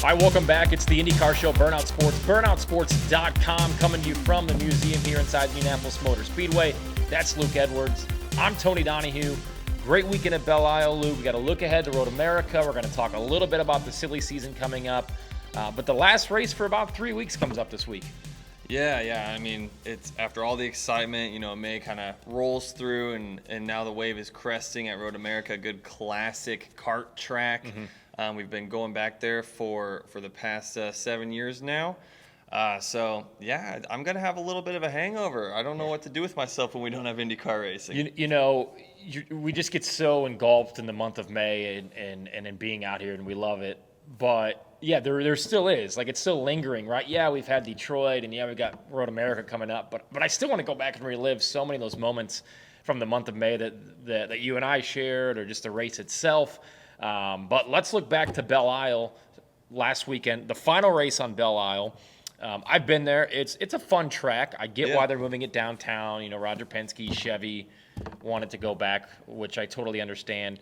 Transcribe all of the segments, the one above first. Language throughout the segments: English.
Hi, welcome back. It's the IndyCar Show, Burnout Sports, burnoutsports.com, coming to you from the museum here inside the Indianapolis Motor Speedway. That's Luke Edwards. I'm Tony Donahue. Great weekend at Belle Isle, Luke. We got to look ahead to Road America. We're going to talk a little bit about the silly season coming up. But the last race for about 3 weeks comes up this week. Yeah. I mean, it's after all the excitement, May kind of rolls through, and now the wave is cresting at Road America, a good classic kart track. We've been going back there for the past 7 years now. So, I'm going to have a little bit of a hangover. I don't know what to do with myself when we don't have IndyCar racing. We just get so engulfed in the month of May and in being out here, and we love it. But, yeah, there still is. Like, it's still lingering, right? Yeah, we've had Detroit, and, we've got Road America coming up. But I still want to go back and relive so many of those moments from the month of May that you and I shared, or just the race itself. But let's look back to Belle Isle last weekend, the final race on Belle Isle. I've been there. It's a fun track. I get why they're moving it downtown. Roger Penske, Chevy wanted to go back, which I totally understand.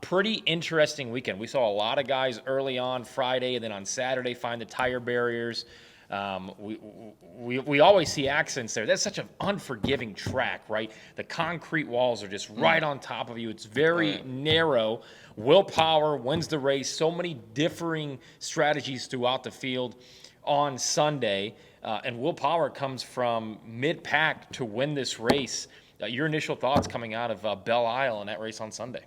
Pretty interesting weekend. We saw a lot of guys early on Friday, and then on Saturday find the tire barriers. We always see accidents there. That's such an unforgiving track, right? The concrete walls are just right on top of you. It's very narrow. Will Power wins the race. So many differing strategies throughout the field on Sunday. And Will Power comes from mid-pack to win this race. Your initial thoughts coming out of Belle Isle in that race on Sunday?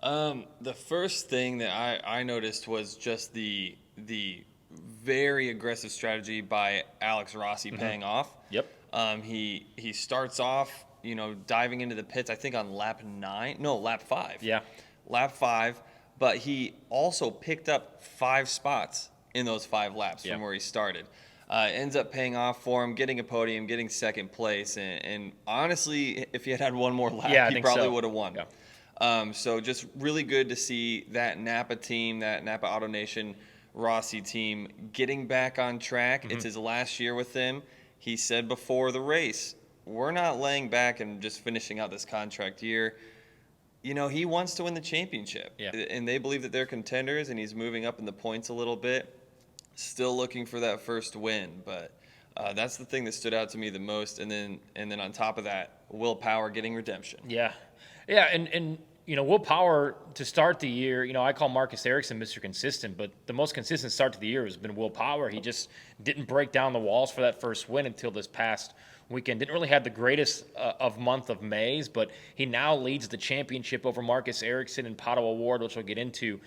The first thing that I noticed was just the very aggressive strategy by Alex Rossi paying off. Yep. He starts off, diving into the pits, I think on lap 5. Yeah. Lap 5, but he also picked up 5 spots in those 5 laps from where he started. Ends up paying off for him, getting a podium, getting second place, and honestly, if he had had one more lap, he probably would have won. Yeah. So just really good to see that Napa team, that Napa Auto Nation Rossi team getting back on track. It's his last year with them. He said before the race, we're not laying back and just finishing out this contract year. He wants to win the championship. Yeah. And they believe that they're contenders, and he's moving up in the points a little bit. Still looking for that first win, but that's the thing that stood out to me the most. And then on top of that, Will Power getting redemption. Yeah, and Will Power to start the year. I call Marcus Ericsson Mr. Consistent, but the most consistent start to the year has been Will Power. He just didn't break down the walls for that first win until this past weekend. Didn't really have the greatest of month of Mays, but he now leads the championship over Marcus Ericsson and Pato O'Ward, which we'll get into.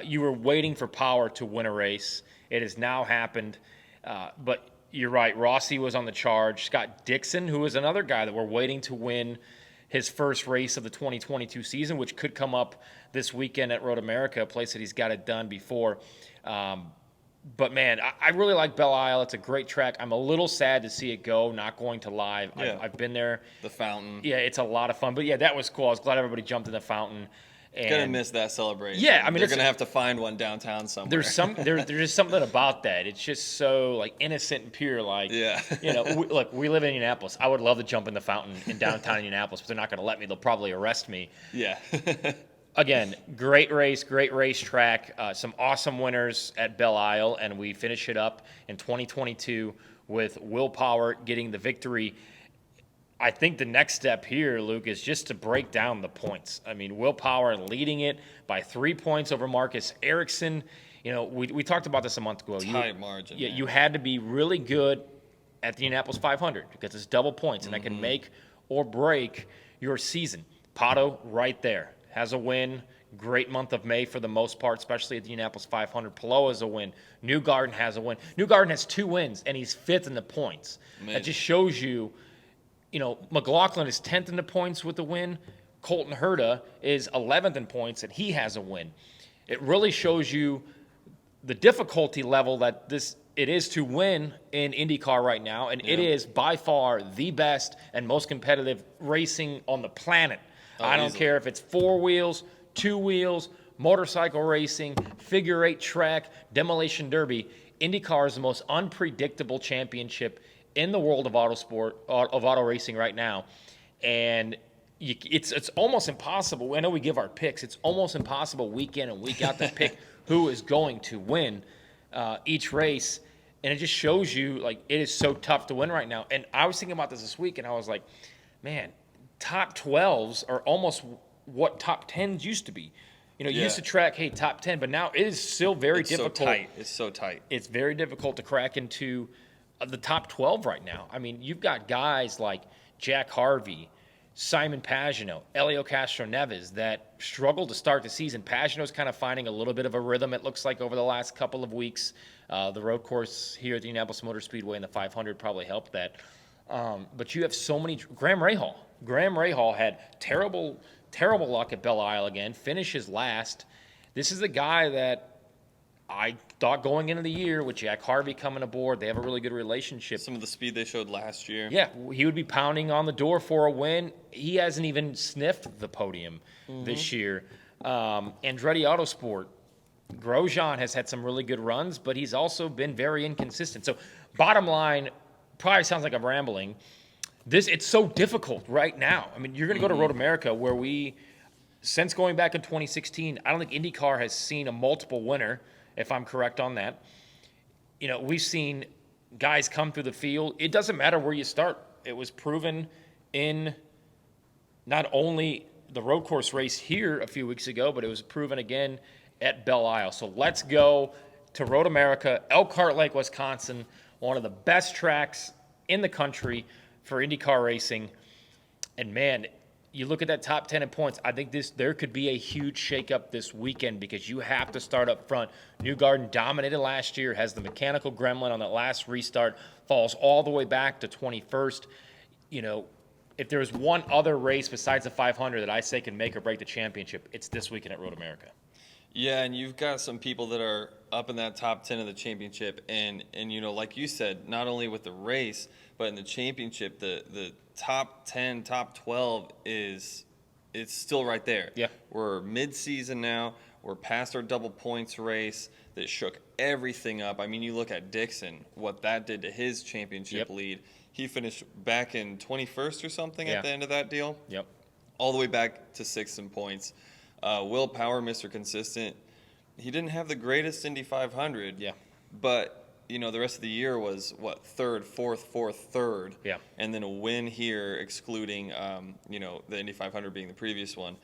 You were waiting for Power to win a race. It has now happened, but you're right. Rossi was on the charge. Scott Dixon, who is another guy that we're waiting to win his first race of the 2022 season, which could come up this weekend at Road America, a place that he's got it done before. But, man, I really like Belle Isle. It's a great track. I'm a little sad to see it go, not going to live. Yeah. I've been there. The fountain. Yeah, it's a lot of fun. But, yeah, that was cool. I was glad everybody jumped in the fountain. Gonna miss that celebration. Yeah, I mean, they're gonna have to find one downtown somewhere. There's just something about that. It's just so innocent and pure. Look, we live in Indianapolis. I would love to jump in the fountain in downtown Indianapolis, but they're not gonna let me. They'll probably arrest me. Yeah. Again, great race, great racetrack. Some awesome winners at Belle Isle, and we finish it up in 2022 with Will Power getting the victory. I think the next step here, Luke, is just to break down the points. I mean, Will Power leading it by 3 points over Marcus Ericsson. We talked about this a month ago. Tight margin. Yeah, you had to be really good at the Indianapolis 500 because it's double points, and that can make or break your season. Pato right there has a win. Great month of May for the most part, especially at the Indianapolis 500. Palou has a win. Newgarden has a win. Newgarden has 2 wins, and he's 5th in the points. Amazing. That just shows you. McLaughlin is 10th in the points with the win. Colton Herta is 11th in points, and he has a win. It really shows you the difficulty level that it is to win in IndyCar right now, and it is by far the best and most competitive racing on the planet. I don't care if it's 4 wheels, 2 wheels, motorcycle racing, figure 8 track, demolition derby. IndyCar is the most unpredictable championship in the world of auto racing right now, and it's almost impossible. I know we give our picks. It's almost impossible week in and week out to pick who is going to win. each race. And it just shows you, like, it is so tough to win right now. And I was thinking about this week, and I was like, man, top 12s are almost what top 10s used to be. You know, you used to track, hey, top 10, but now it is still very difficult. So tight. It's so tight. It's very difficult to crack into the top 12 right now. I mean, you've got guys like Jack Harvey, Simon Pagenaud, Elio Castro-Neves that struggled to start the season. Pagenaud's kind of finding a little bit of a rhythm, it looks like, over the last couple of weeks. The road course here at the Indianapolis Motor Speedway in the 500 probably helped that. But you have so many. Graham Rahal had terrible luck at Belle Isle again, finishes last. This is a guy that I thought going into the year with Jack Harvey coming aboard, they have a really good relationship. Some of the speed they showed last year. Yeah, he would be pounding on the door for a win. He hasn't even sniffed the podium this year. Andretti Autosport, Grosjean has had some really good runs, but he's also been very inconsistent. So bottom line, probably sounds like I'm rambling. It's so difficult right now. I mean, you're going to go to Road America where since going back in 2016, I don't think IndyCar has seen a multiple winner, if I'm correct on that. You know, we've seen guys come through the field. It doesn't matter where you start. It was proven in not only the road course race here a few weeks ago, but it was proven again at Belle Isle. So let's go to Road America, Elkhart Lake, Wisconsin, one of the best tracks in the country for IndyCar racing. And man, you look at that top 10 in points, I think there could be a huge shakeup this weekend because you have to start up front. Newgarden dominated last year, has the mechanical gremlin on that last restart, falls all the way back to 21st. You know, if there's one other race besides the 500 that I say can make or break the championship, it's this weekend at Road America. Yeah, and you've got some people that are up in that top 10 of the championship, and you know, like you said, not only with the race, but in the championship, the top 10, top 12 it's still right there. Yeah. We're mid-season now. We're past our double points race that shook everything up. I mean, you look at Dixon, what that did to his championship lead. He finished back in 21st or something at the end of that deal. Yep. All the way back to 6th in points. Will Power, Mr. Consistent, he didn't have the greatest Indy 500. Yeah. But, you know, the rest of the year was, third, fourth, third. Yeah. And then a win here, excluding, you know, the Indy 500 being the previous one.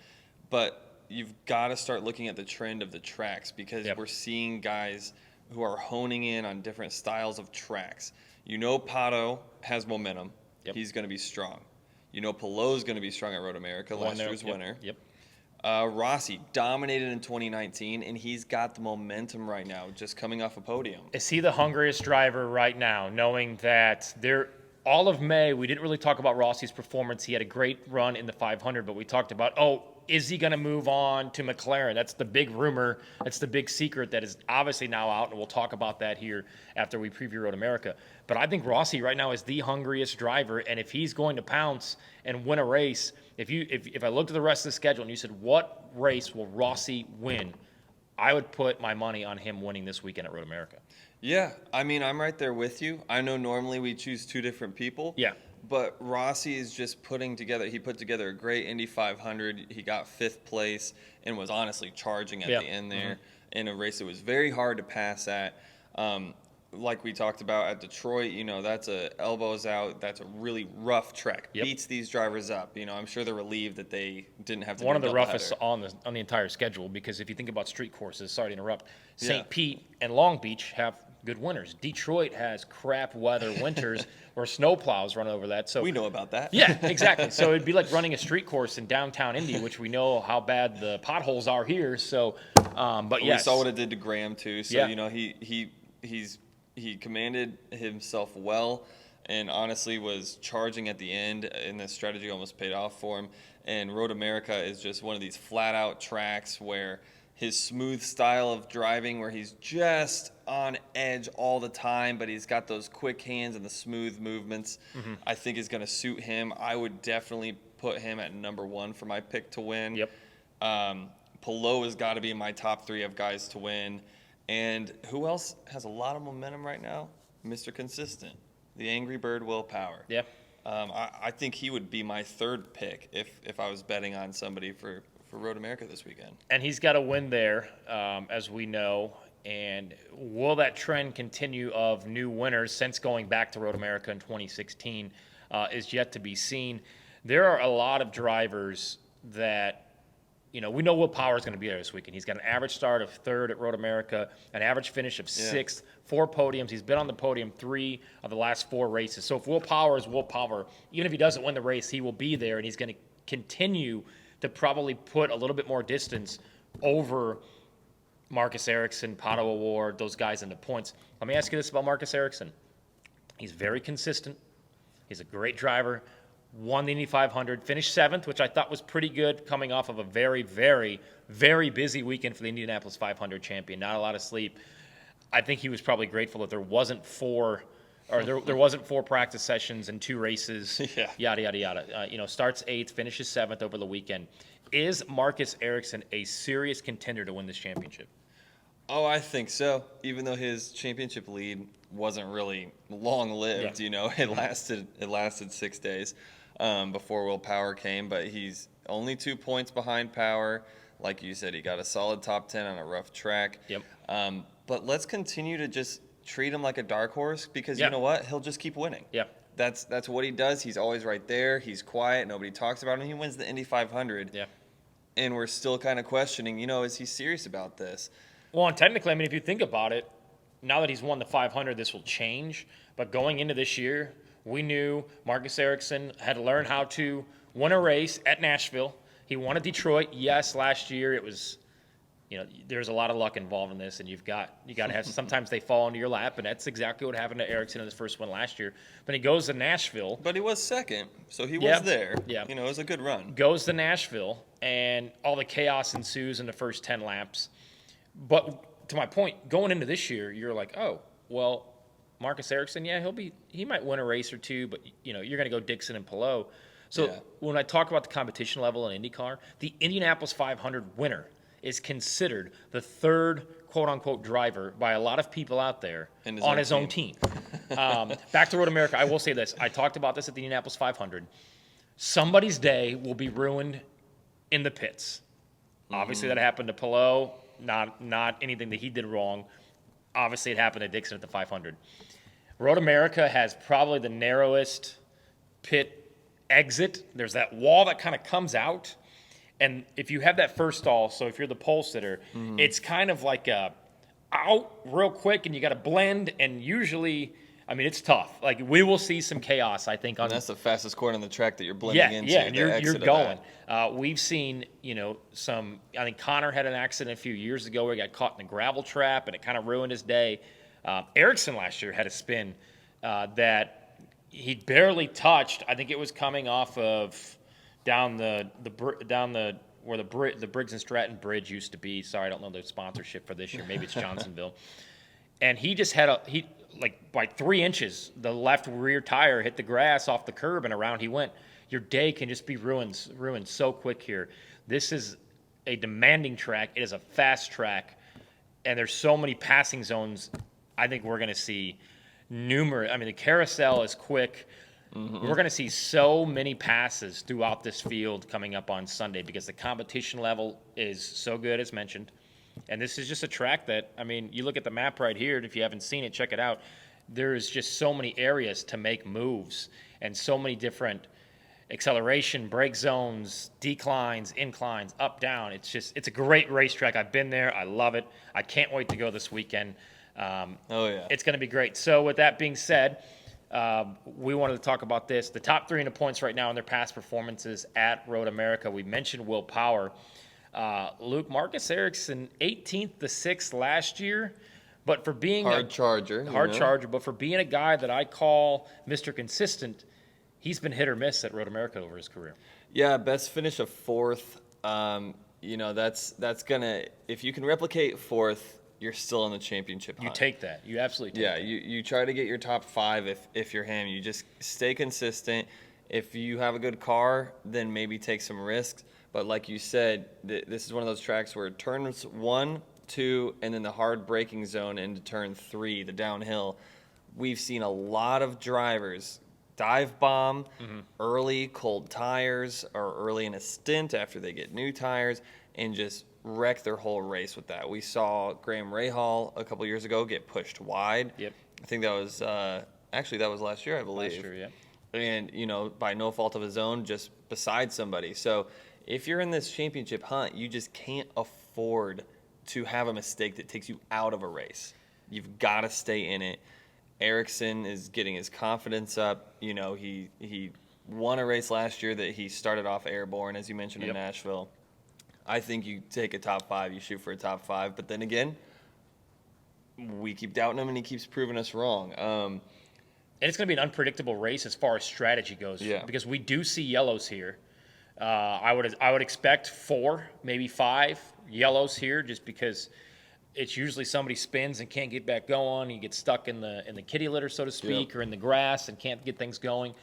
But you've got to start looking at the trend of the tracks because we're seeing guys who are honing in on different styles of tracks. You know Pato has momentum. Yep. He's going to be strong. You know Pallou's going to be strong at Road America, last year's winner. Yep. Rossi dominated in 2019, and he's got the momentum right now, just coming off a podium. Is he the hungriest driver right now, knowing that all of May, we didn't really talk about Rossi's performance. He had a great run in the 500, but we talked about, is he going to move on to McLaren? That's the big rumor. That's the big secret that is obviously now out, and we'll talk about that here after we preview Road America. But I think Rossi right now is the hungriest driver, and if he's going to pounce and win a race, if I looked at the rest of the schedule and you said, what race will Rossi win, I would put my money on him winning this weekend at Road America. Yeah, I mean, I'm right there with you. I know normally we choose two different people. Yeah. But Rossi is just he put together a great Indy 500. He got 5th place and was honestly charging at the end there in a race that was very hard to pass at. Like we talked about at Detroit, you know, that's elbows out. That's a really rough track. Yep. Beats these drivers up. You know, I'm sure they're relieved that they didn't have to one do of the a roughest doubleheader. on the entire schedule, because if you think about street courses, sorry to interrupt, St. Pete and Long Beach have good winters. Detroit has crap weather winters where snowplows run over that. So we know about that. Yeah, exactly. So it'd be like running a street course in downtown Indy, which we know how bad the potholes are here. So, but we saw what it did to Graham too. So you know, he commanded himself well, and honestly was charging at the end, and the strategy almost paid off for him. And Road America is just one of these flat-out tracks where his smooth style of driving, where he's just on edge all the time, but he's got those quick hands and the smooth movements, I think is going to suit him. I would definitely put him at number 1 for my pick to win. Yep. Palou has got to be in my top 3 of guys to win. And who else has a lot of momentum right now? Mr. Consistent, the Angry Bird Will Power. Yeah. I think he would be my 3rd pick if I was betting on somebody for Road America this weekend. And he's got a win there, as we know. And will that trend continue of new winners since going back to Road America in 2016 is yet to be seen. There are a lot of drivers that, we know Will Power is going to be there this weekend. He's got an average start of 3rd at Road America, an average finish of 6th, 4 podiums. He's been on the podium 3 of the last 4 races. So if Will Power is Will Power, even if he doesn't win the race, he will be there, and he's going to continue to probably put a little bit more distance over Marcus Ericsson, Pato O'Ward, those guys into points. Let me ask you this about Marcus Ericsson. He's very consistent. He's a great driver. Won the Indy 500, finished 7th, which I thought was pretty good coming off of a very, very, very busy weekend for the Indianapolis 500 champion. Not a lot of sleep. I think he was probably grateful that there wasn't 4 practice sessions and 2 races, yada, yada, yada. Starts 8th, finishes 7th over the weekend. Is Marcus Ericsson a serious contender to win this championship? Oh, I think so. Even though his championship lead wasn't really long-lived, it lasted 6 days before Will Power came. But he's only 2 points behind Power. Like you said, he got a solid top 10 on a rough track. Yep. But let's continue to just treat him like a dark horse because you know what? He'll just keep winning. Yeah. That's what he does. He's always right there. He's quiet. Nobody talks about him. He wins the Indy 500. Yeah. And we're still kind of questioning, is he serious about this? Well, and technically, if you think about it, now that he's won the 500, this will change. But going into this year, we knew Marcus Ericsson had learned how to win a race at Nashville. He won at Detroit. Yes, last year it was, there's a lot of luck involved in this, and you got to have. Sometimes they fall into your lap, and that's exactly what happened to Ericsson in his first one last year. But he goes to Nashville. But he was 2nd, so he was there. Yeah, it was a good run. Goes to Nashville, and all the chaos ensues in the first 10 laps. But to my point, going into this year, you're like, oh, well, Marcus Ericsson, he might win a race or 2, but you're going to go Dixon and Palou. So when I talk about the competition level in IndyCar, the Indianapolis 500 winner is considered the 3rd quote-unquote driver by a lot of people out there on his own team. Back to Road America, I will say this. I talked about this at the Indianapolis 500. Somebody's day will be ruined in the pits. Obviously, that happened to Palou. Not anything that he did wrong. Obviously, it happened to Dixon at the 500. Road America has probably the narrowest pit exit. There's that wall that kind of comes out. And if you have that first stall, so if you're the pole sitter, it's kind of like out real quick, and you got to blend. And usually, it's tough. Like, we will see some chaos, I think. And that's the fastest corner on the track that you're blending into. Yeah, and you're going. We've seen, some. I think Connor had an accident a few years ago where he got caught in a gravel trap, and it kind of ruined his day. Ericsson last year had a spin that he barely touched. I think it was coming off of down the where the Briggs and Stratton Bridge used to be. Sorry, I don't know the sponsorship for this year. Maybe it's Johnsonville. And he just had by 3 inches, the left rear tire hit the grass off the curb, and around he went. Your day can just be ruined so quick here. This is a demanding track. It is a fast track, and there's so many passing zones. I think we're going to see numerous. The carousel is quick. We're going to see so many passes throughout this field coming up on Sunday because the competition level is so good, as mentioned. And this is just a track that, you look at the map right here, and if you haven't seen it, check it out. There's just so many areas to make moves and so many different acceleration, brake zones, declines, inclines, up, down. It's a great racetrack. I've been there. I love it. I can't wait to go this weekend. It's going to be great. So with that being said, we wanted to talk about this. The top 3 in the points right now in their past performances at Road America. We mentioned Will Power. Luke, Marcus Ericsson, 18th to 6th last year, but for being hard charger, but for being a guy that I call Mr. Consistent, he's been hit or miss at Road America over his career. Yeah, best finish of 4th. That's gonna, if you can replicate 4th, you're still in the championship hunt. You take that. You absolutely take that. You try to get your top 5 if you're him. You just stay consistent. If you have a good car, then maybe take some risks. But like you said, this is one of those tracks where turns 1, 2, and then the hard braking zone into turn 3, the downhill. We've seen a lot of drivers dive bomb early, cold tires, or early in a stint after they get new tires, and just wreck their whole race with that. We saw Graham Rahal a couple years ago get pushed wide. Yep. I think that was actually that was last year, I believe. Last year, yeah. And, by no fault of his own, just beside somebody. So if you're in this championship hunt, you just can't afford to have a mistake that takes you out of a race. You've got to stay in it. Ericsson is getting his confidence up. He won a race last year that he started off airborne, as you mentioned, in Nashville. I think you take a top 5, you shoot for a top 5. But then again, we keep doubting him, and he keeps proving us wrong. And it's going to be an unpredictable race as far as strategy goes. Yeah. Because we do see yellows here. I would expect 4, maybe 5 yellows here, just because it's usually somebody spins and can't get back going. He gets stuck in the kitty litter, so to speak, or in the grass and can't get things going.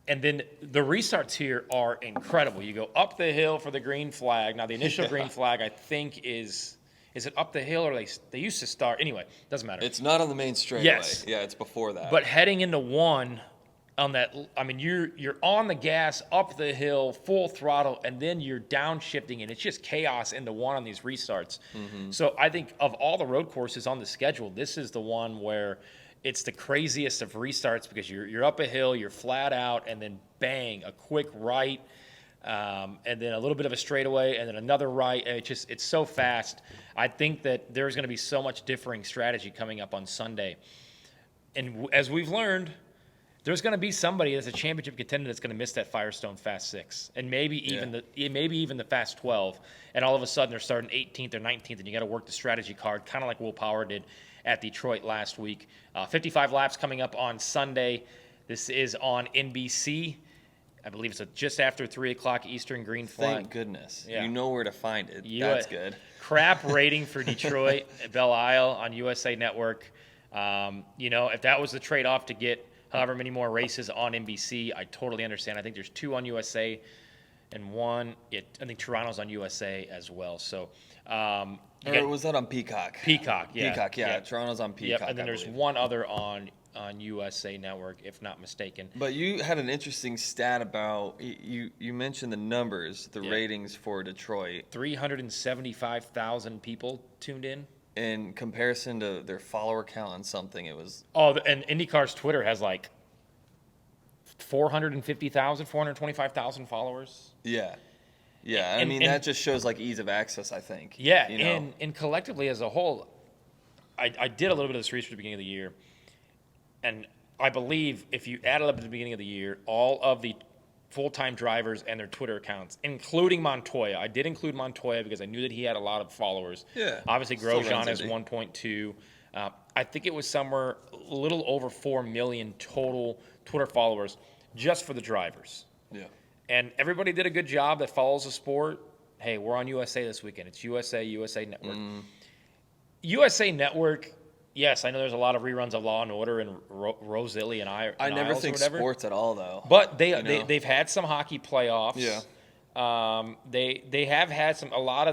And then the restarts here are incredible. You go up the hill for the green flag. Now, the initial green flag, I think, is it up the hill, or they used to start? Anyway, doesn't matter. It's not on the main straightaway. Yes. Yeah, it's before that. But heading into 1 on that, I mean, you're on the gas, up the hill, full throttle, and then you're downshifting, and it's just chaos into 1 on these restarts. Mm-hmm. So I think of all the road courses on the schedule, this is the one where it's the craziest of restarts, because you're up a hill, you're flat out, and then bang, a quick right, and then a little bit of a straightaway, and then another right. And it's so fast. I think that there's going to be so much differing strategy coming up on Sunday. And as we've learned, there's going to be somebody that's a championship contender that's going to miss that Firestone Fast 6, and maybe even the Fast 12, and all of a sudden they're starting 18th or 19th, and you got to work the strategy card, kind of like Will Power did at Detroit last week. 55 laps coming up on Sunday. This is on NBC. I believe it's just after 3 o'clock Eastern green flag. Thank goodness. Yeah. You know where to find it. That's good. Crap rating for Detroit, Belle Isle on USA Network. If that was the trade-off to get however many more races on NBC, I totally understand. I think there's 2 on USA and 1. I think Toronto's on USA as well. So, or was that on Peacock? Peacock, yeah. Peacock, yeah. Toronto's on Peacock. Yep, and then there's 1 other on USA Network, if not mistaken. But you had an interesting stat about you mentioned the numbers, the ratings for Detroit. 375,000 people tuned in comparison to their follower count on something. It was and IndyCar's Twitter has like 450,000, 425,000 followers. Yeah. I mean, that just shows like ease of access, I think. Yeah, and collectively as a whole, I did a little bit of this research at the beginning of the year, and I believe if you added up at the beginning of the year all of the full-time drivers and their Twitter accounts, including Montoya. I did include Montoya because I knew that he had a lot of followers. Yeah. Obviously, Grosjean has 1.2. I think it was somewhere a little over 4 million total Twitter followers just for the drivers. Yeah. And everybody did a good job that follows the sport. Hey, we're on USA this weekend. It's USA Network. USA Network, yes, I know there's a lot of reruns of Law and Order and Rosilli and I never think sports at all, though. But they've had some hockey playoffs. Yeah. They have had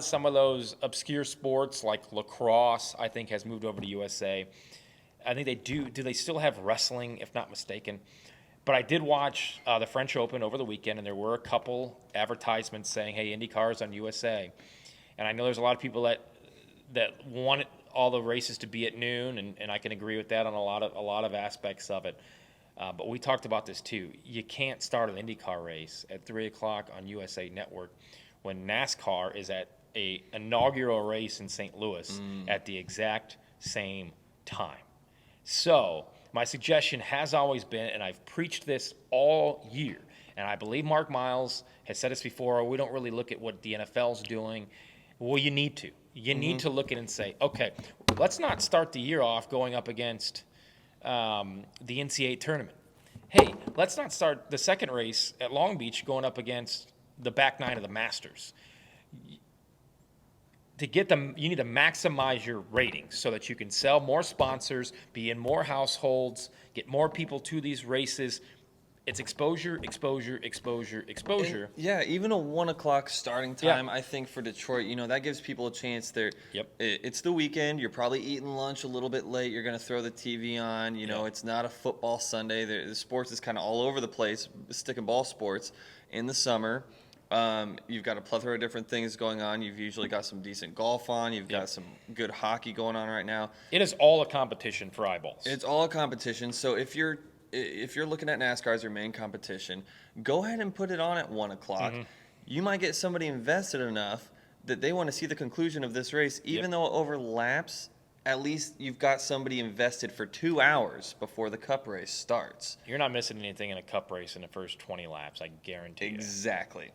some of those obscure sports like lacrosse, I think, has moved over to USA. I think they do. Do they still have wrestling, if not mistaken? But I did watch the French Open over the weekend, and there were a couple advertisements saying, hey, IndyCar's on USA. And I know there's a lot of people that want all the races to be at noon, and I can agree with that on a lot of aspects of it. But we talked about this too. You can't start an IndyCar race at 3 o'clock on USA Network when NASCAR is at a inaugural race in St. Louis at the exact same time. So my suggestion has always been, and I've preached this all year, and I believe Mark Miles has said this before, we don't really look at what the NFL's doing. Well, you need to. You need to look at it and say, okay, let's not start the year off going up against the NCAA tournament. Hey, let's not start the second race at Long Beach going up against the back 9 of the Masters. To get them, you need to maximize your ratings so that you can sell more sponsors, be in more households, get more people to these races. It's exposure. And, yeah, even a 1 o'clock starting time, I think for Detroit, that gives people a chance. It's the weekend. You're probably eating lunch a little bit late. You're going to throw the TV on. It's not a football Sunday. The sports is kind of all over the place, stick and ball sports in the summer. You've got a plethora of different things going on. You've usually got some decent golf on. You've got some good hockey going on right now. It is all a competition for eyeballs. It's all a competition. So if you're looking at NASCAR as your main competition, go ahead and put it on at 1 o'clock. You might get somebody invested enough that they want to see the conclusion of this race, even though it overlaps. At least you've got somebody invested for 2 hours before the Cup race starts. You're not missing anything in a Cup race in the first 20 laps, I guarantee you. Exactly.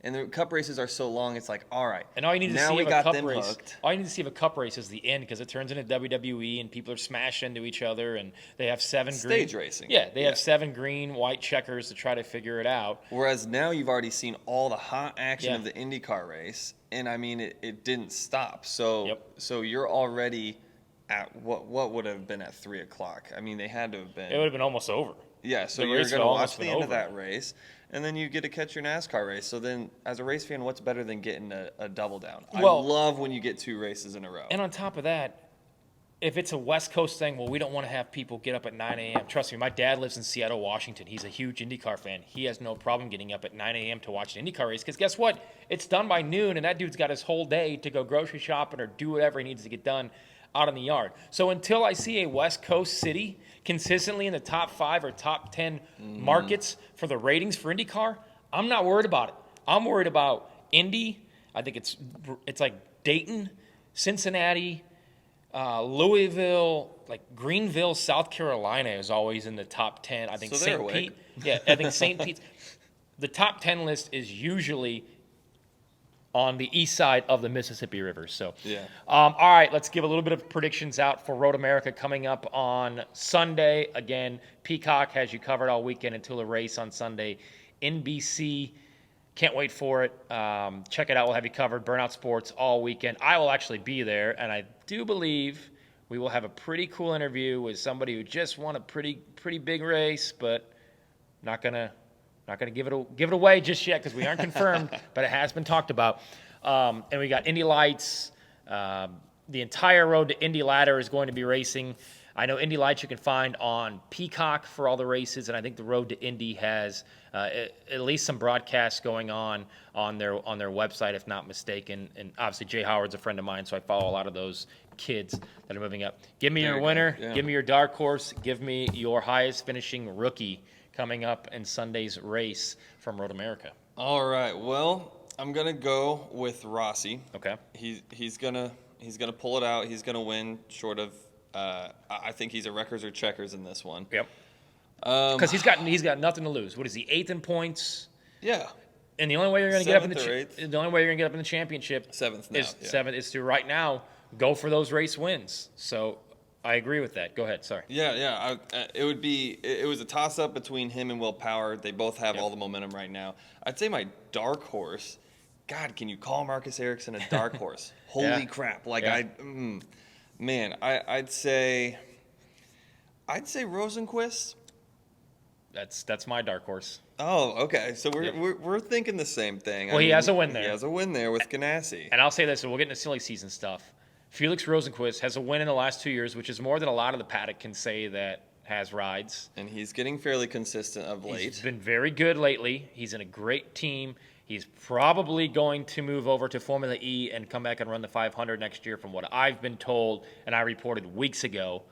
And the Cup races are so long, it's like, all right. And all you need to now see we of a got Cup them race, hooked. all you need to see of a Cup race is the end, because it turns into WWE and people are smashed into each other, and they have Stage racing. Yeah, they have 7 green, white checkers to try to figure it out. Whereas now you've already seen all the hot action of the IndyCar race, and I mean it didn't stop. So so you're already at what would have been at 3 o'clock. I mean, they had to have been. It would have been almost over. Yeah, so you're going to watch the end of that race, and then you get to catch your NASCAR race. So then, as a race fan, what's better than getting a double down? Well, I love when you get 2 races in a row. And on top of that, if it's a West Coast thing, well, we don't want to have people get up at 9 a.m. Trust me, my dad lives in Seattle, Washington. He's a huge IndyCar fan. He has no problem getting up at 9 a.m. to watch an IndyCar race, because guess what? It's done by noon, and that dude's got his whole day to go grocery shopping or do whatever he needs to get done out in the yard. So until I see a West Coast city consistently in the top 5 or top 10 markets for the ratings for IndyCar, I'm not worried about it. I'm worried about Indy. I think it's like Dayton, Cincinnati, Louisville, like Greenville, South Carolina is always in the top 10. I think So St. Pete. Yeah, I think St. Pete's. The top 10 list is usually on the east side of the Mississippi River. So, all right, let's give a little bit of predictions out for Road America coming up on Sunday. Again, Peacock has you covered all weekend until the race on Sunday. NBC, can't wait for it. Check it out. We'll have you covered. Burnout Sports all weekend. I will actually be there, and I do believe we will have a pretty cool interview with somebody who just won a pretty big race, but not gonna give it away just yet because we aren't confirmed, but it has been talked about. And we got Indy Lights. The entire Road to Indy ladder is going to be racing. I know Indy Lights you can find on Peacock for all the races, and I think the Road to Indy has at least some broadcasts going on their website, if not mistaken. And obviously Jay Howard's a friend of mine, so I follow a lot of those kids that are moving up. Give me your winner. Give me your dark horse. Give me your highest finishing rookie coming up in Sunday's race from Road America. All right. Well, I'm gonna go with Rossi. Okay. He's gonna pull it out. He's gonna win. Short of, I think he's a records or checkers in this one. Yep. Because he's got nothing to lose. What is he, 8th in points? Yeah. And the only way you're gonna get up in the championship 7th now, seventh is to right now go for those race wins. So I agree with that. Go ahead. Sorry. Yeah. It was a toss-up between him and Will Power. They both have all the momentum right now. I'd say my dark horse. God, can you call Marcus Ericsson a dark horse? Holy crap! Like I'd say Rosenquist. That's my dark horse. Oh, okay. So we're thinking the same thing. Well, he has a win there. He has a win there with Ganassi. And I'll say this, and we'll get into silly season stuff. Felix Rosenquist has a win in the last 2 years, which is more than a lot of the paddock can say that has rides. And he's getting fairly consistent of late. He's been very good lately. He's in a great team. He's probably going to move over to Formula E and come back and run the 500 next year from what I've been told, and I reported weeks ago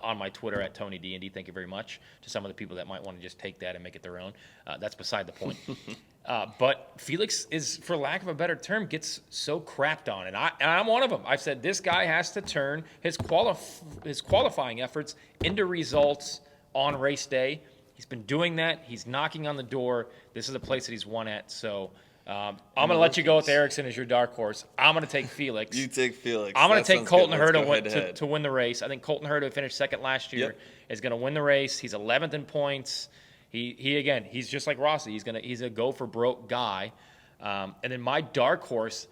on my Twitter at TonyD&D. Thank you very much to some of the people that might want to just take that and make it their own. That's beside the point. But Felix is, for lack of a better term, gets so crapped on, and I'm one of them. I've said this guy has to turn his qualifying efforts into results on race day. He's been doing that. He's knocking on the door. This is a place that he's won at. So I'm going to let you go with Ericsson as your dark horse. I'm going to take Felix. You take Felix. I'm going to take Colton Herta to win the race. I think Colton Herta, who finished second last year, is going to win the race. He's 11th in points. He's just like Rossi. He's a go for broke guy. And then my dark horse,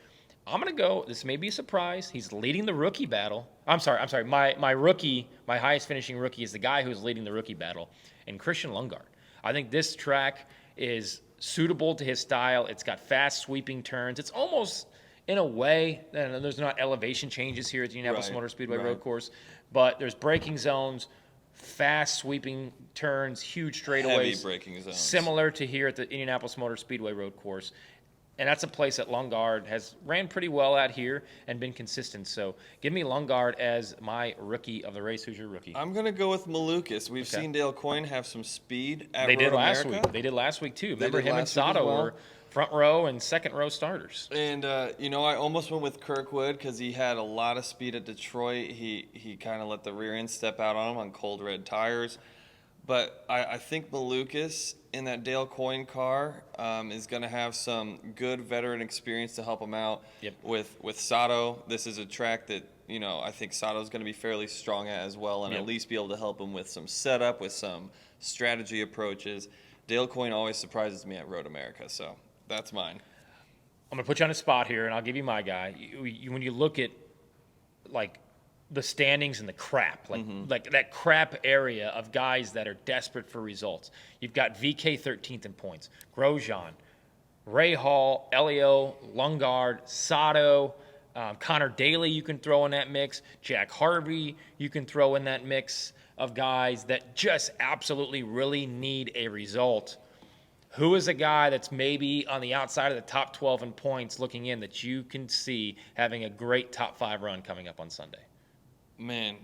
I'm going to go. This may be a surprise. He's leading the rookie battle. I'm sorry. My rookie, my highest finishing rookie, is the guy who's leading the rookie battle, and Christian Lundgaard. I think this track is suitable to his style. It's got fast sweeping turns. It's almost, in a way, there's not elevation changes here at the Indianapolis Motor Speedway Road Course, but there's braking zones, fast sweeping turns, huge straightaways. Heavy braking zones. Similar to here at the Indianapolis Motor Speedway road course. And that's a place that Lundgaard has ran pretty well at here and been consistent. So give me Lundgaard as my rookie of the race. Who's your rookie? I'm going to go with Malukas. We've seen Dale Coyne have some speed at They Road did last America. week. They did last week, too. Remember, did him and last week as Sato well. were front row and second row starters. And, I almost went with Kirkwood because he had a lot of speed at Detroit. He kind of let the rear end step out on him on cold red tires. But I think Malukas in that Dale Coyne car is going to have some good veteran experience to help him out. Yep. With Sato. This is a track that, I think Sato's going to be fairly strong at as well, and Yep. at least be able to help him with some setup, with some strategy approaches. Dale Coyne always surprises me at Road America, so that's mine. I'm going to put you on a spot here, and I'll give you my guy. When you look at, like, the standings and the crap, like that crap area of guys that are desperate for results. You've got VK 13th in points, Grosjean, Ray Hall, Elio, Lundgaard, Sato, Connor Daly you can throw in that mix, Jack Harvey you can throw in that mix of guys that just absolutely really need a result. Who is a guy that's maybe on the outside of the top 12 in points looking in that you can see having a great top 5 run coming up on Sunday? Man,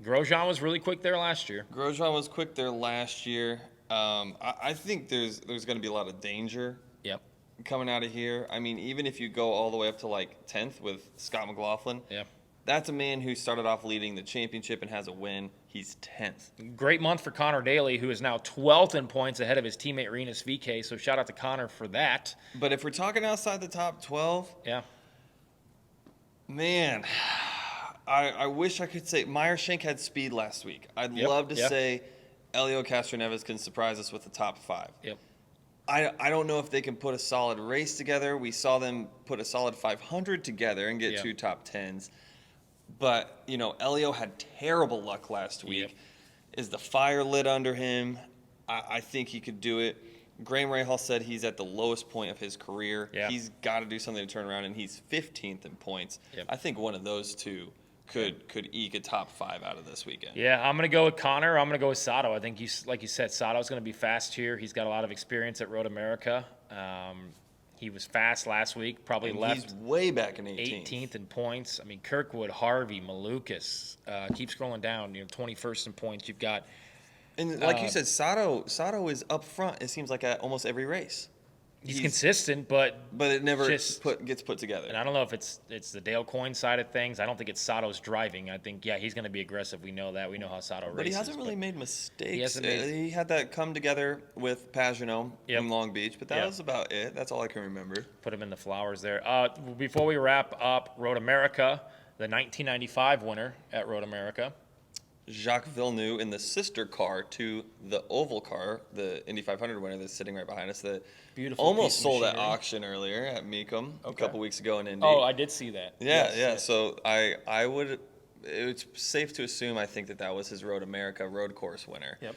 Grosjean was really quick there last year. Grosjean was quick there last year. I think there's going to be a lot of danger Yep. coming out of here. I mean, even if you go all the way up to like 10th with Scott McLaughlin, Yeah. that's a man who started off leading the championship and has a win. He's 10th. Great month for Connor Daly, who is now 12th in points ahead of his teammate Renus VK. So shout out to Connor for that. But if we're talking outside the top 12, Yeah. man, I wish I could say Meyer Shank had speed last week. I'd Yep, love to yep. say Elio Castroneves can surprise us with the top 5. Yep. I don't know if they can put a solid race together. We saw them put a solid 500 together and get Yeah. 2 top 10s. But, Elio had terrible luck last week. Yep. Is the fire lit under him? I think he could do it. Graham Rahal said he's at the lowest point of his career. Yeah. He's got to do something to turn around, and he's 15th in points. Yep. I think one of those two could eke a top 5 out of this weekend. Yeah, I'm going to go with Connor. I'm going to go with Sato. I think, like you said, Sato's going to be fast here. He's got a lot of experience at Road America. He was fast last week, probably And left he's way back in 18th. 18th in points. I mean, Kirkwood, Harvey, Malukas, keep scrolling down, 21st in points. You've got And like you said, Sato is up front, it seems like, at almost every race. he's consistent, but it never just- gets put together. and I don't know if it's the Dale Coyne side of things. I don't think it's Sato's driving. I think, he's going to be aggressive. We know that. We know how Sato races. But he hasn't really made mistakes. hasn't made- He had that come together with Pagano Yep. in Long Beach, but that Yep. was about it. That's all I can remember. Put him in the flowers there. Before we wrap up, Road America, the 1995 winner at Road America. Jacques Villeneuve in the sister car to the oval car, the Indy 500 winner that's sitting right behind us, that Beautiful almost piece of sold at machinery. auction earlier at Mecum a Okay. couple weeks ago in Indy. Oh, I did see that. Yeah, Yes, yeah. yes. So it's safe to assume, I think, that was his Road America road course winner. Yep.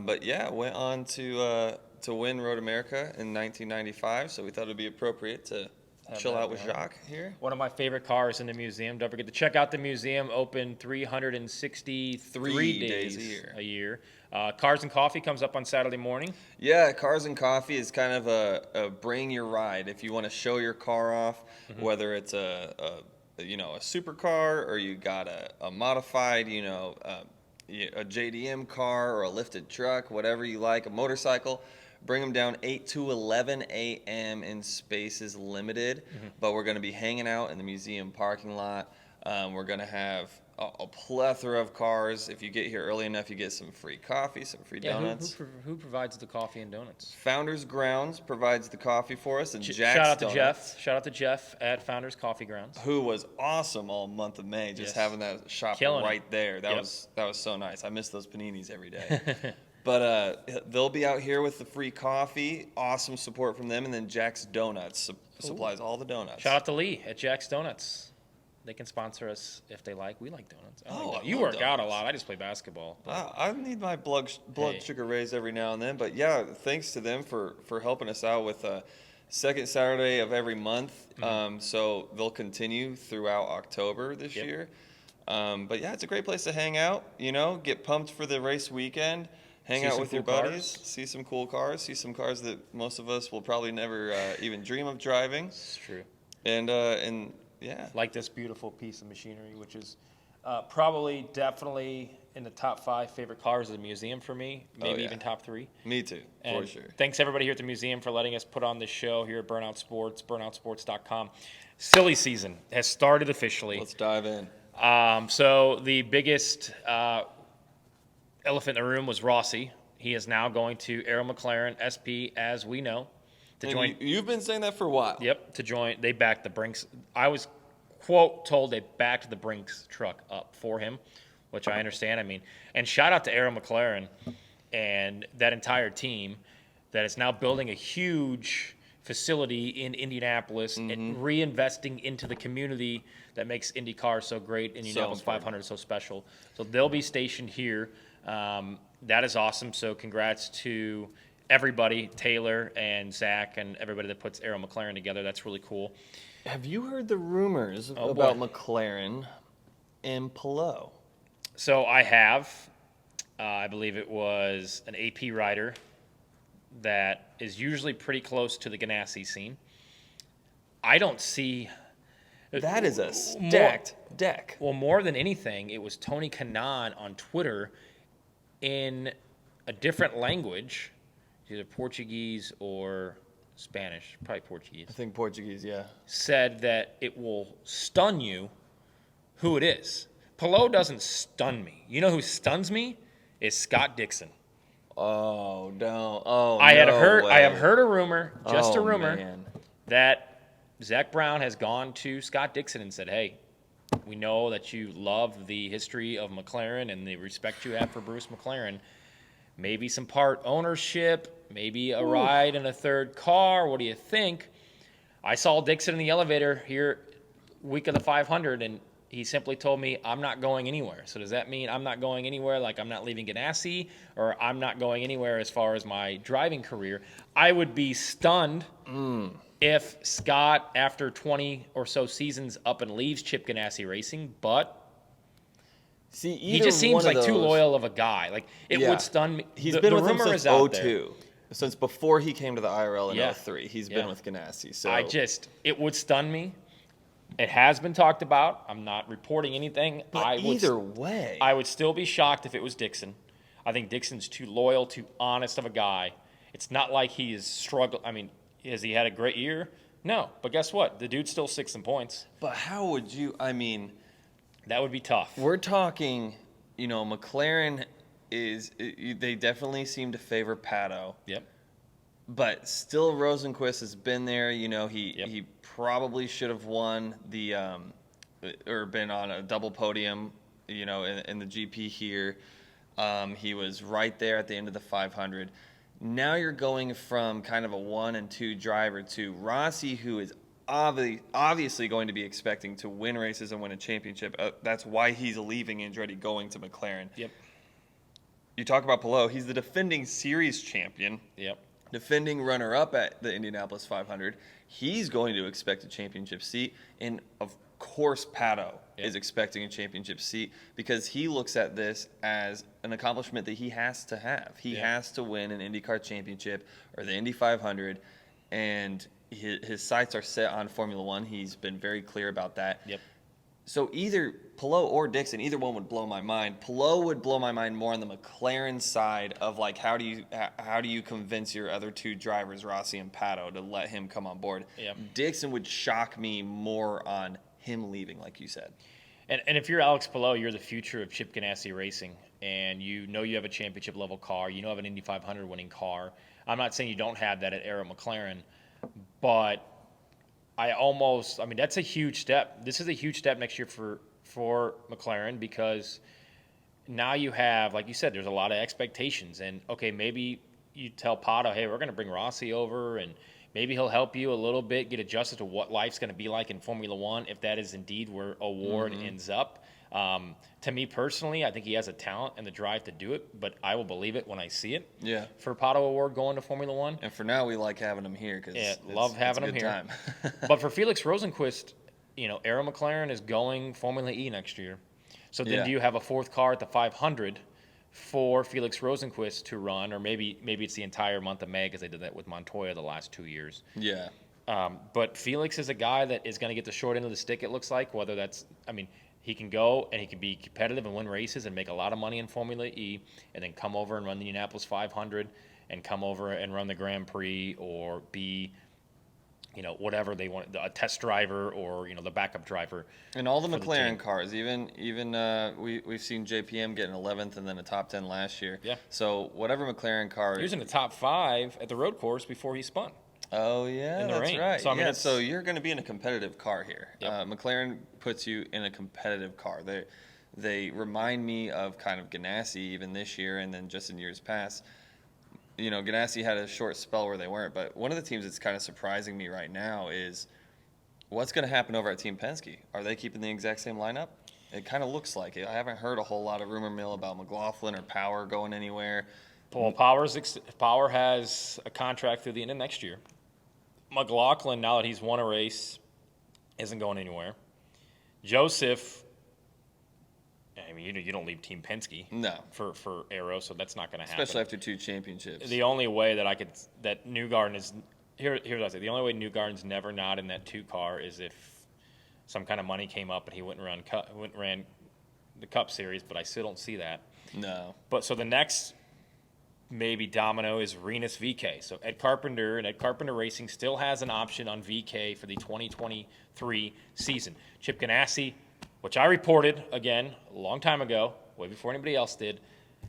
But yeah, went on to win Road America in 1995. So we thought it'd be appropriate to chill that out with going. Jacques here. One of my favorite cars in the museum. Don't forget to check out the museum. Open 363 days a year. Cars and Coffee comes up on Saturday morning. Yeah, Cars and Coffee is kind of a bring your ride. If you want to show your car off, whether it's a supercar or you got a modified, a JDM car or a lifted truck, whatever you like, a motorcycle, bring them down 8 to 11 a.m. in spaces limited. But we're going to be hanging out in the museum parking lot. We're going to have a plethora of cars. If you get here early enough, you get some free coffee, some free donuts. Who provides the coffee and donuts? Founders Grounds provides the coffee for us, and Jack's Shout out to Donuts, Jeff. Shout out to Jeff at Founders Coffee Grounds. who was awesome all month of May, just Yes. having that shop Killing it. right there. That Yep. was so nice. I miss those paninis every day. But they'll be out here with the free coffee. Awesome support from them, and then Jack's Donuts supplies all the donuts. Shout out to Lee at Jack's Donuts. They can sponsor us if they like. We like donuts. I like Oh, donuts. I You love work out a donuts. lot. I just play basketball. I need my blood Hey. sugar raised every now and then, but yeah, thanks to them for helping us out with second Saturday of every month. So they'll continue throughout October this Yep. year. But yeah, it's a great place to hang out. Get pumped for the race weekend. Hang out with your buddies, see some cool cars, see some cars that most of us will probably never even dream of driving. It's true. And yeah. Like this beautiful piece of machinery, which is definitely in the top 5 favorite cars of the museum for me, maybe even top 3. Me too, for sure. Thanks everybody here at the museum for letting us put on this show here at Burnout Sports, burnoutsports.com. Silly season has started officially. Let's dive in. So the biggest elephant in the room was Rossi. He is now going to Arrow McLaren SP, as we know, to join. You've been saying that for a while. Yep, to join. They backed the Brinks. I was, quote, told they backed the Brinks truck up for him, which I understand. I mean, and shout out to Arrow McLaren and that entire team that is now building a huge facility in Indianapolis and reinvesting into the community that makes IndyCar so great, Indianapolis 500 so special. So they'll be stationed here. That is awesome. So congrats to everybody, Taylor and Zach and everybody that puts Arrow McLaren together. That's really cool. Have you heard the rumors about McLaren and Palou? So I have. I believe it was an AP rider that is usually pretty close to the Ganassi scene. I don't see... That is a stacked deck. Well, more than anything, it was Tony Kanaan on Twitter in a different language, either Portuguese or Spanish, probably Portuguese. I think Portuguese, yeah. Said that it will stun you who it is. Palou doesn't stun me. You know who stuns me? Is Scott Dixon. Oh, no. Oh, I have heard a rumor, just a rumor, man, that Zach Brown has gone to Scott Dixon and said, hey, we know that you love the history of McLaren and the respect you have for Bruce McLaren. Maybe some part ownership, maybe a ride in a third car. What do you think? I saw Dixon in the elevator here week of the 500, and he simply told me, I'm not going anywhere. So does that mean I'm not going anywhere, like I'm not leaving Ganassi, or I'm not going anywhere as far as my driving career? I would be stunned if Scott, after 20 or so seasons, up and leaves Chip Ganassi Racing, but he just seems like too loyal of a guy. Like, it would stun me. He's been with him since 2002. Since before he came to the IRL in 2003, he's been with Ganassi. So it would stun me. It has been talked about. I'm not reporting anything. But either way, I would still be shocked if it was Dixon. I think Dixon's too loyal, too honest of a guy. It's not like he is struggling. I mean, has he had a great year? No. But guess what? The dude's still 6th in points. But how would you, I mean... That would be tough. We're talking, McLaren they definitely seem to favor Pato. Yep. But still, Rosenquist has been there. He probably should have won or been on a double podium, in the GP here. He was right there at the end of the 500. Now you're going from kind of a 1 and 2 driver to Rossi, who is obviously going to be expecting to win races and win a championship. That's why he's leaving Andretti, going to McLaren. Yep. You talk about Palou. He's the defending series champion. Yep. Defending runner-up at the Indianapolis 500. He's going to expect a championship seat. And, of course, Pato is expecting a championship seat because he looks at this as an accomplishment that he has to have. He has to win an IndyCar championship or the Indy 500, and his sights are set on Formula One. He's been very clear about that. Yep. So either Palou or Dixon, either one would blow my mind. Palou would blow my mind more on the McLaren side of, like, how do you convince your other 2 drivers, Rossi and Pato, to let him come on board? Yep. Dixon would shock me more on him leaving, like you said. And if you're Alex Palou, you're the future of Chip Ganassi Racing, and you have a championship-level car. You have an Indy 500 winning car. I'm not saying you don't have that at Arrow McLaren, but that's a huge step. This is a huge step next year for McLaren because now you have, like you said, there's a lot of expectations. And, okay, maybe you tell Pato, hey, we're going to bring Rossi over, and maybe he'll help you a little bit get adjusted to what life's going to be like in Formula One if that is indeed where Award ends up. To me personally, I think he has a talent and the drive to do it, but I will believe it when I see it. Yeah. For Pato Award going to Formula One. And for now, we like having him here because love having him here. But for Felix Rosenquist, Arrow McLaren is going Formula E next year. So then do you have a fourth car at the 500 for Felix Rosenqvist to run, or maybe it's the entire month of May because they did that with Montoya the last 2 years. Yeah. But Felix is a guy that is going to get the short end of the stick, it looks like, whether that's, he can go and he can be competitive and win races and make a lot of money in Formula E and then come over and run the Indianapolis 500 and come over and run the Grand Prix or be, whatever they want, a test driver or, the backup driver. And all the McLaren cars, even we've seen JPM get an 11th and then a top 10 last year. Yeah. So whatever McLaren car. He was in the top 5 at the road course before he spun. Oh, yeah, that's rain. right. So, so you're going to be in a competitive car here. Yep. McLaren puts you in a competitive car. They remind me of kind of Ganassi even this year and then just in years past. Ganassi had a short spell where they weren't. But one of the teams that's kind of surprising me right now is what's going to happen over at Team Penske. Are they keeping the exact same lineup? It kind of looks like it. I haven't heard a whole lot of rumor mill about McLaughlin or Power going anywhere. Well, Power has a contract through the end of next year. McLaughlin, now that he's won a race, isn't going anywhere. Joseph, you don't leave Team Penske for Aero, so that's not going to happen. Especially after 2 championships. The only way that Newgarden is here's what I say. The only way Newgarden's never not in that 2 car is if some kind of money came up and he went and ran the Cup Series, but I still don't see that. No. But so the next maybe domino is Rinus VeeKay. So Ed Carpenter Racing still has an option on VeeKay for the 2023 season. Chip Ganassi, which I reported, again, a long time ago, way before anybody else did,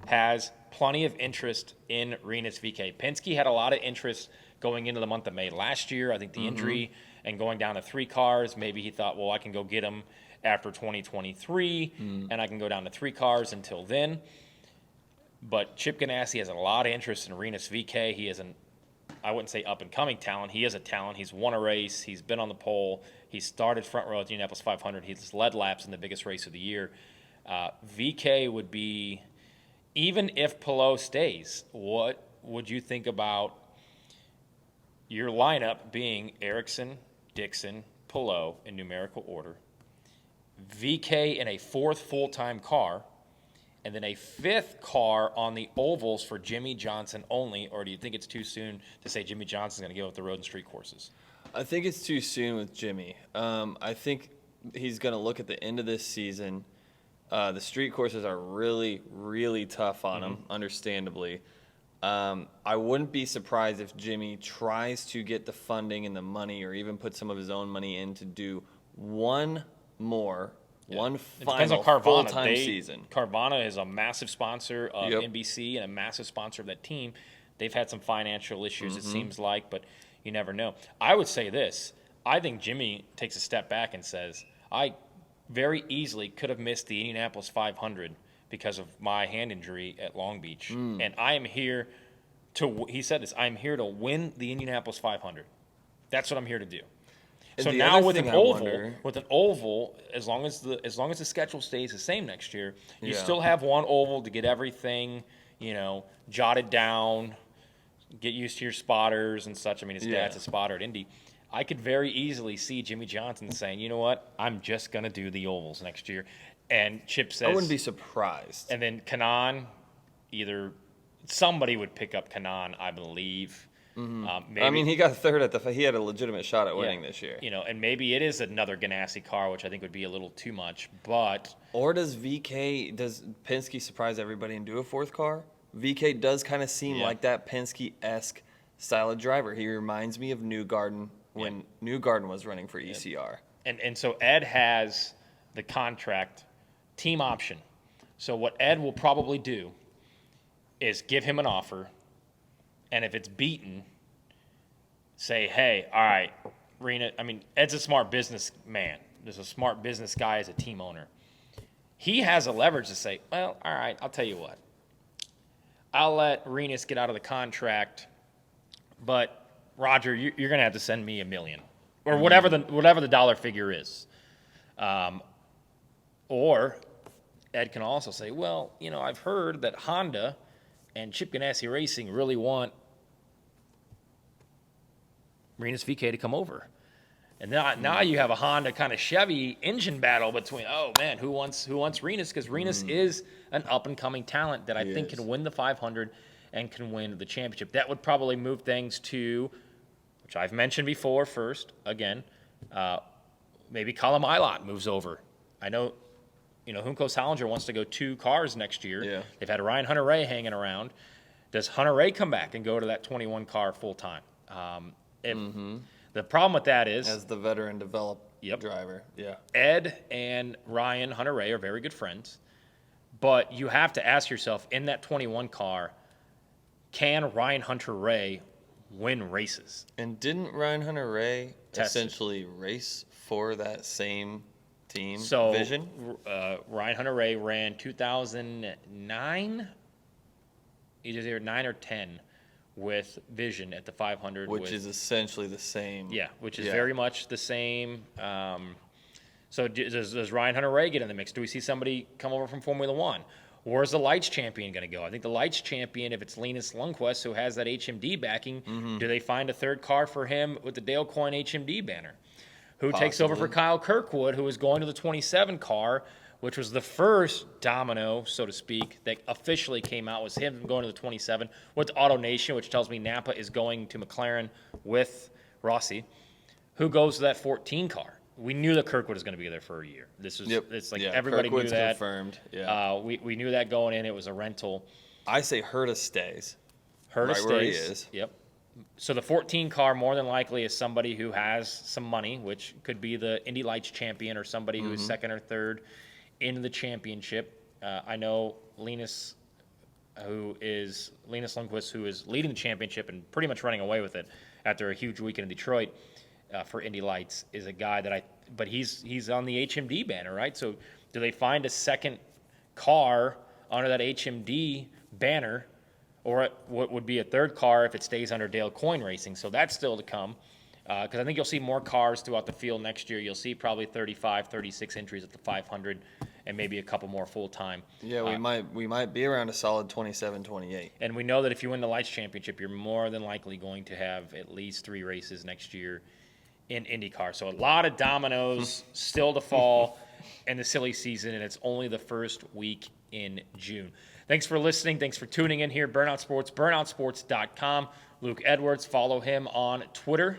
has plenty of interest in Rinus VeeKay. Penske had a lot of interest going into the month of May last year. I think the injury and going down to 3 cars, maybe he thought, well, I can go get him after 2023, and I can go down to 3 cars until then. But Chip Ganassi has a lot of interest in Rinus VeeKay. He is I wouldn't say up-and-coming talent. He is a talent. He's won a race. He's been on the pole. He started front row at the Indianapolis 500. He's led laps in the biggest race of the year. VeeKay would be, even if Palou stays, what would you think about your lineup being Ericsson, Dixon, Palou in numerical order, VeeKay in a 4th full-time car, and then a 5th car on the ovals for Jimmy Johnson only, or do you think it's too soon to say Jimmy Johnson's going to go with the road and street courses? I think it's too soon with Jimmy. I think he's going to look at the end of this season. The street courses are really, really tough on him, understandably. I wouldn't be surprised if Jimmy tries to get the funding and the money or even put some of his own money in to do one final full-time season. Carvana is a massive sponsor of NBC and a massive sponsor of that team. They've had some financial issues, it seems like, but you never know. I would say this. I think Jimmy takes a step back and says, I very easily could have missed the Indianapolis 500 because of my hand injury at Long Beach. And I am here he said this, I'm here to win the Indianapolis 500. That's what I'm here to do. So now with an oval, as long as the schedule stays the same next year, you still have one oval to get everything, jotted down, get used to your spotters and such. His dad's a spotter at Indy. I could very easily see Jimmy Johnson saying, you know what, I'm just going to do the ovals next year. And Chip says... I wouldn't be surprised. And then Kanaan, somebody would pick up Kanaan, I believe. Maybe, he got 3rd he had a legitimate shot at winning this year. And maybe it is another Ganassi car, which I think would be a little too much, but... Or does Penske surprise everybody and do a 4th car? VeeKay does kind of seem like that Penske-esque style of driver. He reminds me of Newgarden when Newgarden was running for ECR. And so Ed has the contract team option. So what Ed will probably do is give him an offer, and if it's beaten, say, hey, all right, Rena, Ed's a smart businessman. There's a smart business guy as a team owner. He has a leverage to say, well, all right, I'll tell you what. I'll let Rinus get out of the contract, but Roger, you're going to have to send me $1 million or whatever the dollar figure is. Or Ed can also say, well, I've heard that Honda and Chip Ganassi Racing really want Rinus VeeKay to come over. And now you have a Honda kind of Chevy engine battle between, oh man, who wants Rinus? Because Rinus is an up and coming talent that I think can win the 500 and can win the championship. That would probably move things to, which I've mentioned before. First, again, maybe Colin Milot moves over. I know, Junko Salinger wants to go 2 cars next year. Yeah. They've had Ryan Hunter-Reay hanging around. Does Hunter-Reay come back and go to that 21 car full time? The problem with that is, as the veteran driver. Yeah. Ed and Ryan Hunter-Reay are very good friends, but you have to ask yourself, in that 21 car, can Ryan Hunter-Reay win races? And didn't Ryan Hunter-Reay essentially race for that same team Vision? Ryan Hunter-Reay ran 2009, either 9 or 10, with Vision at the 500. Which is essentially the same. Yeah, which is very much the same. So does Ryan Hunter-Reay get in the mix? Do we see somebody come over from Formula One? Where's the Lights champion going to go? I think the Lights champion, if it's Linus Lundqvist, who has that HMD backing, do they find a third car for him with the Dale Coyne HMD banner? Who takes over for Kyle Kirkwood, who is going to the 27 car, which was the first domino, so to speak, that officially came out, was him going to the 27 with AutoNation, which tells me Napa is going to McLaren with Rossi. Who goes to that 14 car? We knew that Kirkwood was going to be there for a year. It's like everybody Kirkwood's knew that. Confirmed. Yeah. We knew that going in. It was a rental. I say Herta stays. Herta stays. Where he is. Yep. So the 14 car more than likely is somebody who has some money, which could be the Indy Lights champion or somebody who is second or third in the championship. I know Linus Lundqvist, who is leading the championship and pretty much running away with it after a huge weekend in Detroit for Indy Lights, is a guy but he's on the HMD banner, right? So do they find a second car under that HMD banner, or what would be a third car if it stays under Dale Coyne Racing? So that's still to come, because I think you'll see more cars throughout the field next year. You'll see probably 35, 36 entries at the 500, and maybe a couple more full-time. Yeah, we might be around a solid 27, 28. And we know that if you win the Lights Championship, you're more than likely going to have at least 3 races next year in IndyCar. So a lot of dominoes still to fall in the silly season, and it's only the first week in June. Thanks for listening. Thanks for tuning in here. Burnout Sports, burnoutsports.com. Luke Edwards, follow him on Twitter.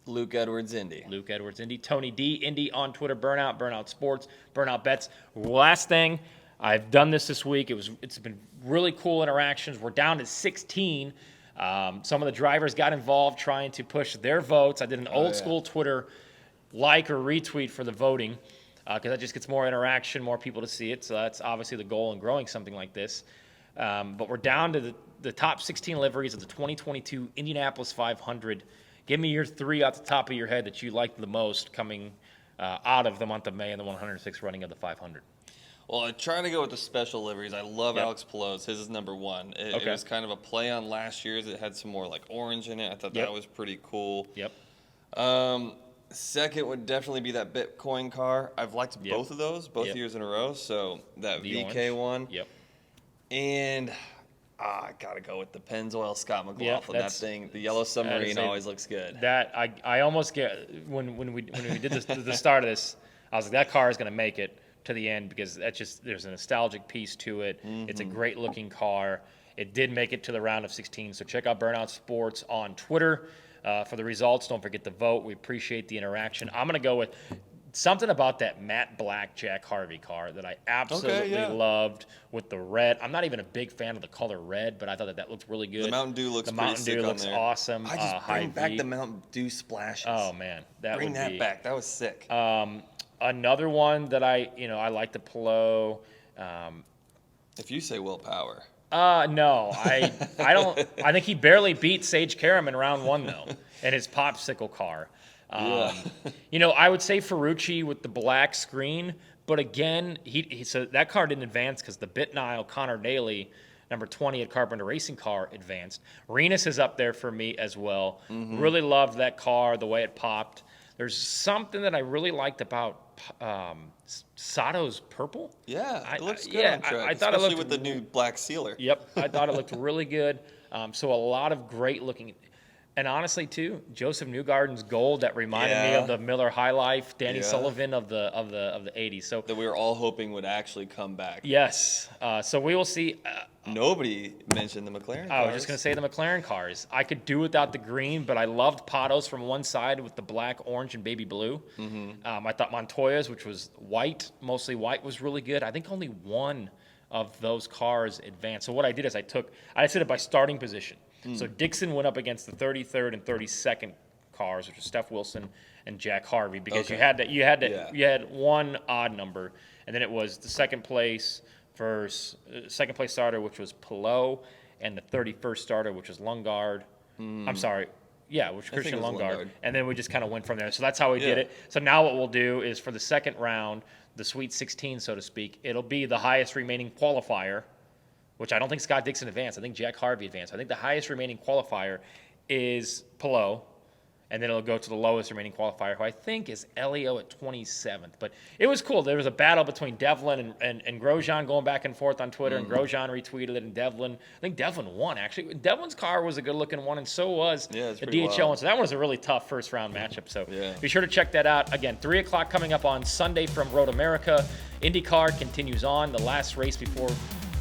Luke Edwards Indy. Luke Edwards Indy. Tony D Indy on Twitter. Burnout Sports, Burnout Bets. Last thing, I've done this week. It's been really cool interactions. We're down to 16. Some of the drivers got involved trying to push their votes. I did an old school Twitter like or retweet for the voting, because that just gets more interaction, more people to see it. So that's obviously the goal in growing something like this. But we're down to the top 16 liveries of the 2022 Indianapolis 500. Give me your 3 off the top of your head that you liked the most coming out of the month of May and the 106th running of the 500. Well, I try to go with the special liveries. I love Alex Pelot's. His is number 1. It was kind of a play on last year's. It had some more like orange in it. I thought that was pretty cool. Yep. Second would definitely be that Bitcoin car. I've liked both of those, both years in a row. So that the VK orange. one. Yep. And I gotta go with the Pennzoil Scott McLaughlin. That thing, the yellow submarine, always looks good. That I almost get when we did this the start of this, I was like, that car is going to make it to the end, because there's a nostalgic piece to it. It's a great looking car. It did make it to the round of 16. So check out Burnout Sports on Twitter for the results. Don't forget to vote. We appreciate the interaction. I'm going to go with something about that matte black Jack Harvey car that I absolutely loved with the red. I'm not even a big fan of the color red, but I thought that looked really good. The Mountain Dew looks pretty sick on there. Awesome. I just bring back the Mountain Dew splashes. Oh man, bring that back. That was sick. Another one that I like the Pelot. If you say Will Power. No, I don't. I think he barely beat Sage Karam in round 1 though, in his popsicle car. I would say Ferrucci with the black screen, but again, so that car didn't advance because the Bitnile Connor Daly, number 20 at Carpenter Racing car, advanced. Renus is up there for me as well. Really loved that car, the way it popped. There's something that I really liked about Sato's purple. Yeah, it looks good on track, I thought especially it looked, with the new black sealer. Yep, I thought it looked really good. So a lot of great looking. And honestly, too, Joseph Newgarden's gold that reminded me of the Miller High Life, Danny Sullivan of the 80s. So that we were all hoping would actually come back. Yes. So we will see. Nobody mentioned the McLaren cars. I was just going to say the McLaren cars. I could do without the green, but I loved Patos from one side with the black, orange, and baby blue. I thought Montoya's, which was white, mostly white, was really good. I think only one of those cars advanced. So what I did is I set it by starting position. So Dixon went up against the 33rd and 32nd cars, which was Steph Wilson and Jack Harvey, because you had one odd number, and then it was the second place starter, which was Pillow, and the 31st starter, which was Lundgaard. I'm sorry. Yeah, which was Christian Lundgaard. And then we just kind of went from there. So that's how we did it. So now what we'll do is for the second round, the Sweet 16, so to speak, it'll be the highest remaining qualifier, which I don't think Scott Dixon advanced. I think Jack Harvey advanced. I think the highest remaining qualifier is Pillow, and then it'll go to the lowest remaining qualifier, who I think is Elio at 27th. But it was cool. There was a battle between Devlin and Grosjean going back and forth on Twitter, and Grosjean retweeted it, and I think Devlin won, actually. Devlin's car was a good-looking one, and so was the DHL one. So that one was a really tough first-round matchup. So be sure to check that out. Again, 3 o'clock coming up on Sunday from Road America. IndyCar continues on, the last race before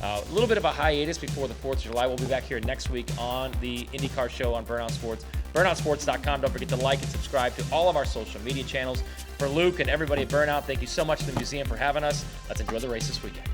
a little bit of a hiatus before the 4th of July. We'll be back here next week on the IndyCar show on Burnout Sports. BurnoutSports.com. Don't forget to like and subscribe to all of our social media channels. For Luke and everybody at Burnout, thank you so much to the museum for having us. Let's enjoy the race this weekend.